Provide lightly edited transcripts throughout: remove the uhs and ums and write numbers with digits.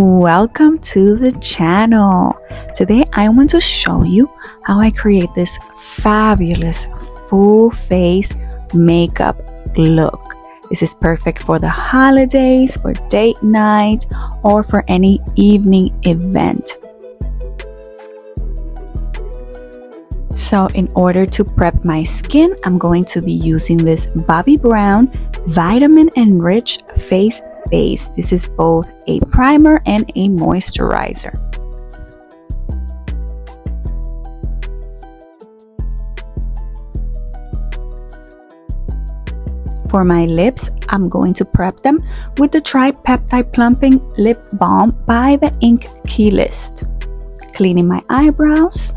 Welcome to the channel. Today I want to show you how I create this fabulous full face makeup look. This is perfect for the holidays, for date night, or for any evening event. So in order to prep my skin, I'm going to be using this Bobbi Brown Vitamin Enriched Face Base. This is both a primer and a moisturizer. For my lips, I'm going to prep them with the Tripeptide Plumping Lip Balm by the Ink Key List. Cleaning my eyebrows.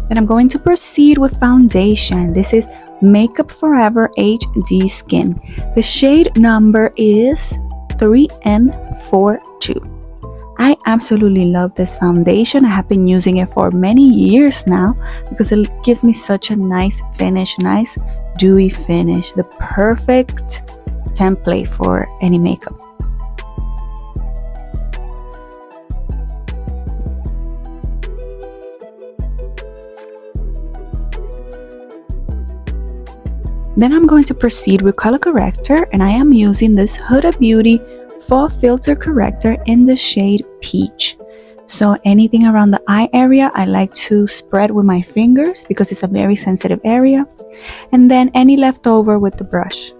Then I'm going to proceed with foundation. This is Makeup Forever HD Skin. The shade number is 3N42. I absolutely love this foundation. I have been using it for many years now because it gives me such a nice finish, nice dewy finish, the perfect template for any makeup. Then I'm going to proceed with color corrector, and I am using this Huda Beauty Fall Filter Corrector in the shade Peach. So anything around the eye area, I like to spread with my fingers because it's a very sensitive area. And then any leftover with the brush.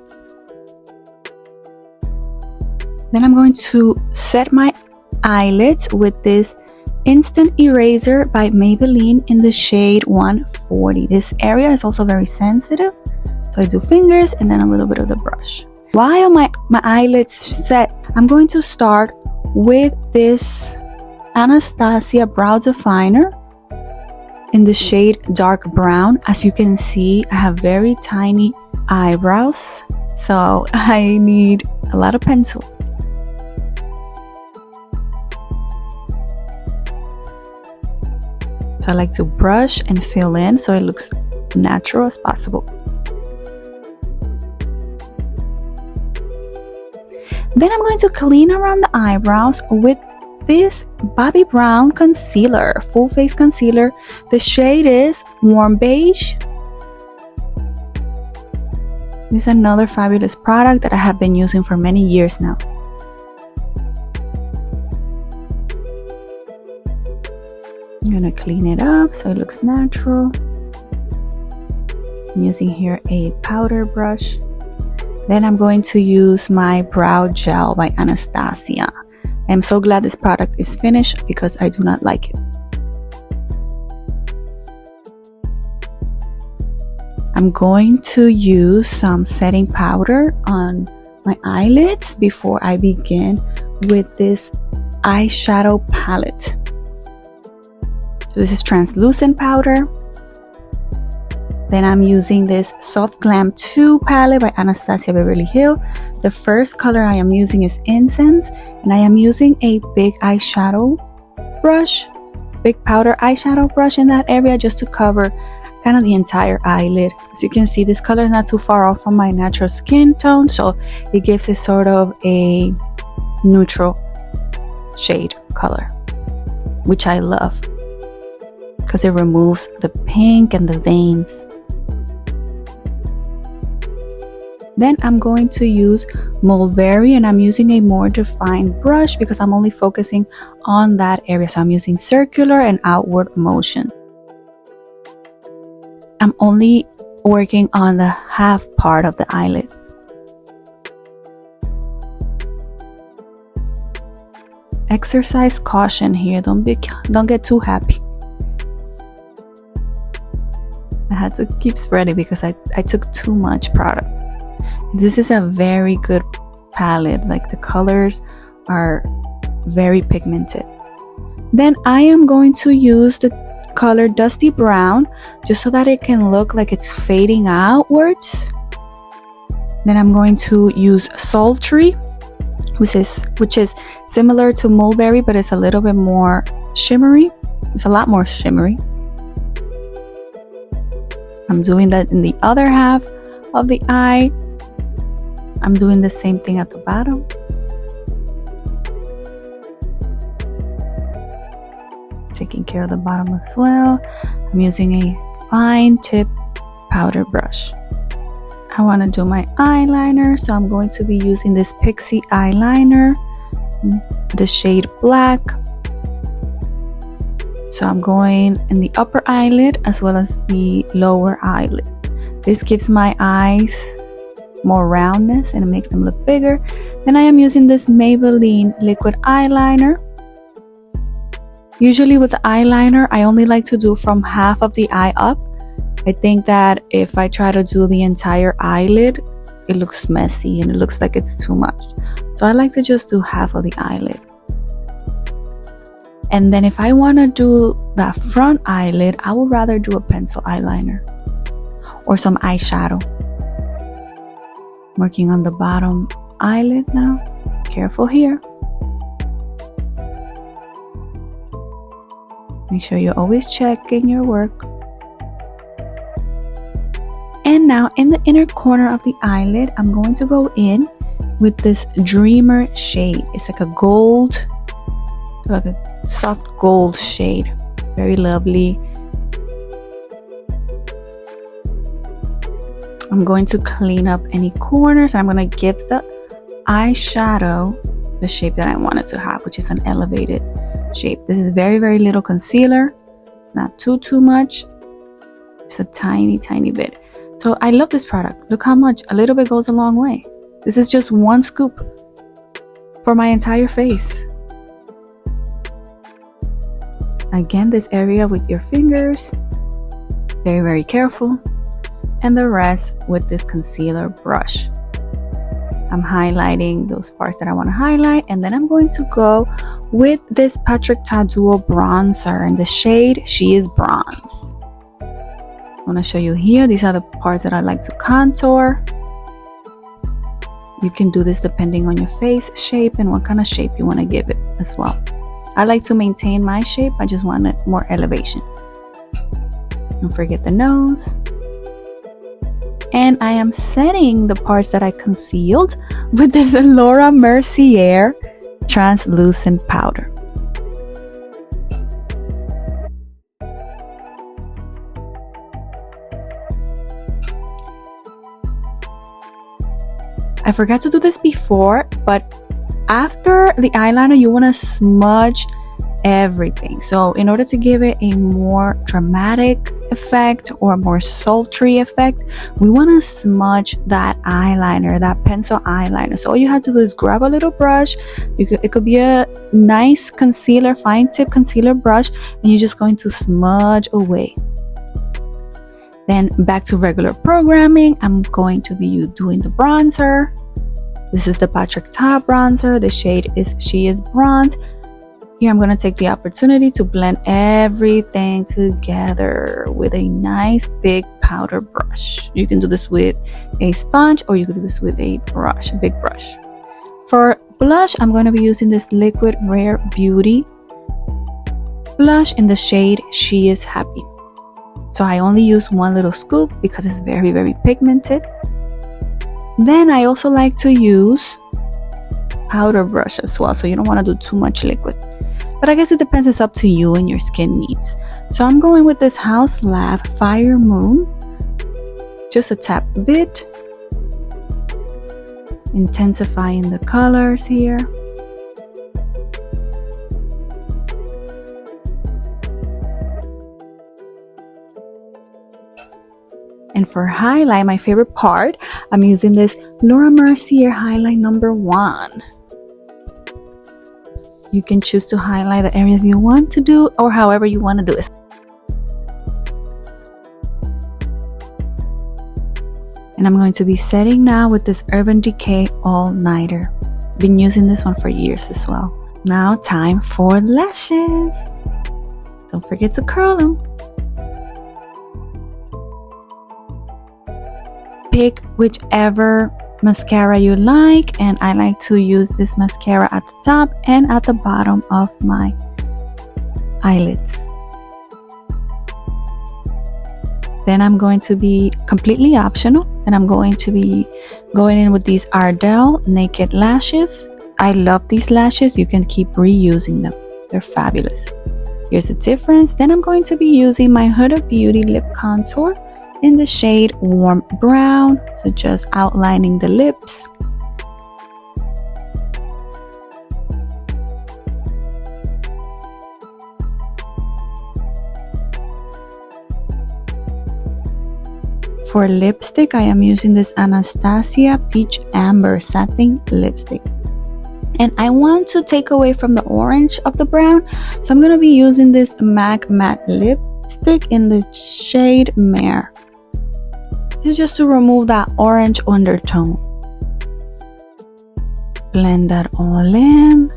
Then I'm going to set my eyelids with this Instant Eraser by Maybelline in the shade 140. This area is also very sensitive. So I do fingers and then a little bit of the brush. While my eyelids set, I'm going to start with this Anastasia Brow Definer in the shade Dark Brown. As you can see, I have very tiny eyebrows, so I need a lot of pencil. So I like to brush and fill in so it looks natural as possible. Then I'm going to clean around the eyebrows with this Bobbi Brown concealer, full face concealer. The shade is Warm Beige. This is another fabulous product that I have been using for many years now. I'm gonna clean it up so it looks natural. I'm using here a powder brush. Then I'm going to use my brow gel by Anastasia. I'm so glad this product is finished because I do not like it. I'm going to use some setting powder on my eyelids before I begin with this eyeshadow palette. So this is translucent powder. Then I'm using this Soft Glam 2 palette by Anastasia Beverly Hill. The first color I am using is Incense, and I am using a big eyeshadow brush, big powder eyeshadow brush in that area just to cover kind of the entire eyelid. As you can see, this color is not too far off from my natural skin tone, so it gives it sort of a neutral shade color, which I love because it removes the pink and the veins. Then I'm going to use Mulberry, and I'm using a more defined brush because I'm only focusing on that area. So I'm using circular and outward motion. I'm only working on the half part of the eyelid. Exercise caution here. Don't get too happy. I had to keep spreading because I took too much product. This is a very good palette, like the colors are very pigmented. Then I am going to use the color Dusty Brown just so that it can look like it's fading outwards. Then I'm going to use Sultry, which is similar to Mulberry, but it's a little bit more shimmery. It's a lot more shimmery. I'm doing that in the other half of the eye. I'm doing the same thing at the bottom. taking care of the bottom as well. I'm using a fine tip powder brush. I want to do my eyeliner, so I'm going to be using this Pixie eyeliner, the shade Black. So I'm going in the upper eyelid as well as the lower eyelid. This gives my eyes more roundness and it makes them look bigger. Then I am using this Maybelline liquid eyeliner. Usually with the eyeliner, I only like to do from half of the eye up. I think that if I try to do the entire eyelid, it looks messy and it looks like it's too much. So I like to just do half of the eyelid. And then if I want to do that front eyelid, I would rather do a pencil eyeliner or some eyeshadow. Working on the bottom eyelid now. Careful here. Make sure you're always checking your work. And now in the inner corner of the eyelid, I'm going to go in with this Dreamer shade. It's like a gold, like a soft gold shade. Very lovely. I'm going to clean up any corners. I'm going to give the eyeshadow the shape that I want it to have, which is an elevated shape. This is very, very little concealer. It's not too much. It's a tiny bit. So I love this product. Look how much. A little bit goes a long way. This is just one scoop for my entire face. Again, this area with your fingers. Very, very careful. And the rest with this concealer brush. I'm highlighting those parts that I want to highlight, and then I'm going to go with this Patrick Ta Duo bronzer in the shade She Is Bronze. I want to show you here. These are the parts that I like to contour. You can do this depending on your face shape and what kind of shape you want to give it as well. I like to maintain my shape. I just want more elevation. Don't forget the nose. And I am setting the parts that I concealed with this Laura Mercier translucent powder. I forgot to do this before, but after the eyeliner, you want to smudge everything. So in order to give it a more dramatic effect or a more sultry effect, we want to smudge that eyeliner, that pencil eyeliner. So all you have to do is grab a little brush. It could be a nice concealer, fine tip concealer brush, and you're just going to smudge away. Then back to regular programming. I'm going to be doing the bronzer. This is the Patrick Ta bronzer. The shade is She Is Bronze. Here I'm going to take the opportunity to blend everything together with a nice big powder brush. You can do this with a sponge or you can do this with a brush, a big brush. For blush, I'm going to be using this Liquid Rare Beauty blush in the shade She Is Happy. So I only use one little scoop because it's very, very pigmented. Then I also like to use powder brush as well, so you don't want to do too much liquid. But I guess it depends, it's up to you and your skin needs. So I'm going with this House Lab Fire Moon. Just a tap bit. Intensifying the colors here. And for highlight, my favorite part, I'm using this Laura Mercier highlight number 1. You can choose to highlight the areas you want to do or however you want to do it. And I'm going to be setting now with this Urban Decay All Nighter. Been using this one for years as well. Now time for lashes. Don't forget to curl them. Pick whichever mascara you like, and I like to use this mascara at the top and at the bottom of my eyelids. Then I'm going to be completely optional, and I'm going to be going in with these Ardell Naked Lashes. I love these lashes. You can keep reusing them. They're fabulous. Here's the difference. Then I'm going to be using my Huda Beauty lip contour in the shade Warm Brown. So just outlining the lips. For lipstick, I am using this Anastasia Peach Amber Satin Lipstick. And I want to take away from the orange of the brown. So I'm going to be using this MAC Matte Lipstick in the shade Mare. This is just to remove that orange undertone. Blend that all in.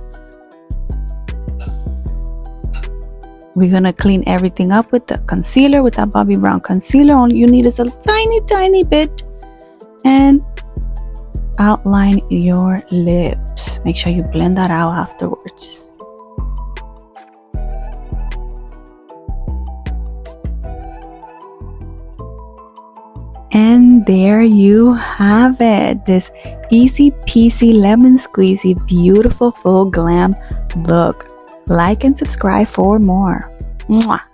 We're going to clean everything up with the concealer, with that Bobbi Brown concealer. All you need is a tiny bit. And outline your lips. Make sure you blend that out afterwards. And there you have it. This easy peasy lemon squeezy beautiful full glam look. Like and subscribe for more. Mwah.